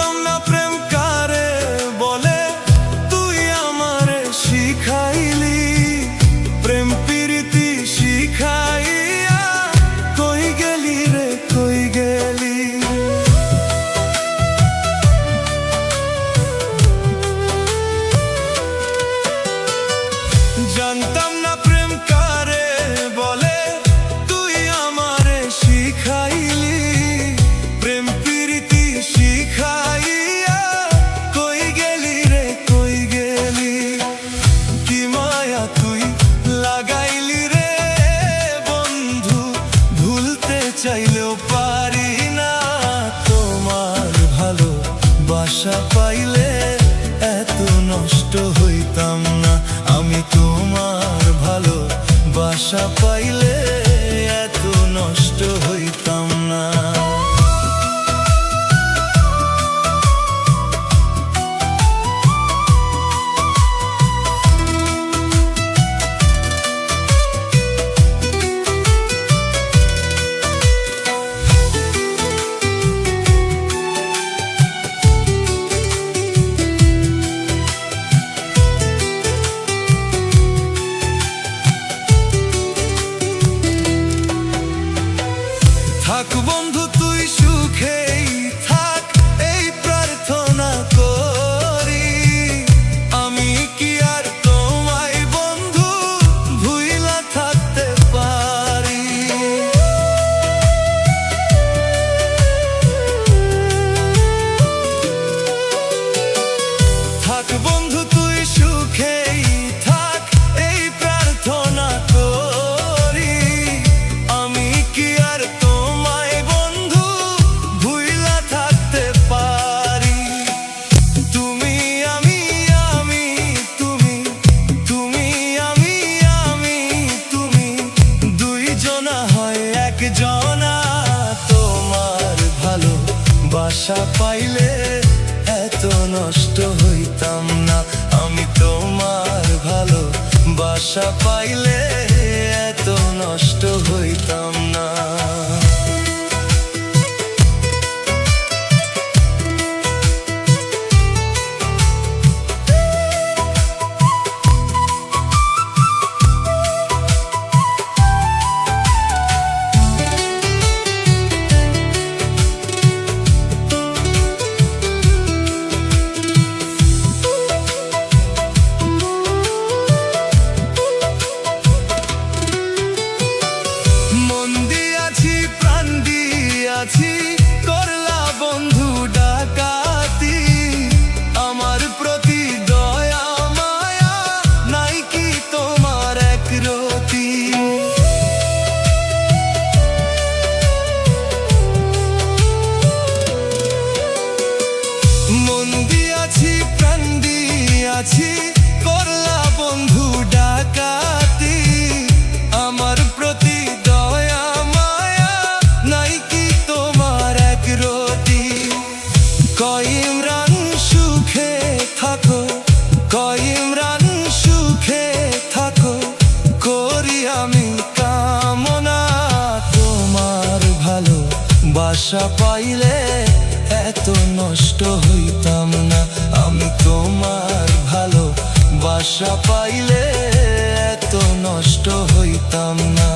জানতাম না প্রেম কারে বলে, তুই আমারে শিখাইলি। প্রেম প্রীতি শিখাইয়া কই গেলি রে, কই গেলি। জানতাম না প্রেম কারে বলে, তুই আমারে শিখাইলি। প্রেম প্রীতি শিখাইয়া কই গেলি রে, কই গেলি। কি মায়া তুই লাগাইলি রে বন্ধু, ভুলতে চাইলেও পারি না। তোমার ভালোবাসা পাইলে এত নষ্ট হইতাম না। আমি তোমার ভালোবাসা পাইলে এত নষ্ট হইতাম না। থাক বন্ধু তুই সুখেই থাক, এই প্রার্থনা করি। আমি কি আর তোমায় বন্ধু ভুইলা থাকতে পারি। থাক বন্ধু তুই সুখেই থাক, এই প্রার্থনা করি। আমি কি আর জনা তোমার ভালোবাসা পাইলে এত নষ্ট হইতাম না। আমি তোমার ভালোবাসা পাইলে এত নষ্ট হইতাম না। করলা বন্ধু ডাকাতি, আমার প্রতি দয়া মায়া নাই কি তোমার একরতি। মন দিয়াছি প্রাণ দিয়াছি, করলা বন্ধু ডাকাতি, আমার প্রতি দয়া মায়া নাই কি তোমার একরতি। ইমরান সুখে থাকো, ইমরান সুখে থাকো, করি আমি কামনা। তোমার ভালোবাসা পাইলে এত নষ্ট হইতাম না। আমি তোমার ভালোবাসা পাইলে এত নষ্ট হইতাম না।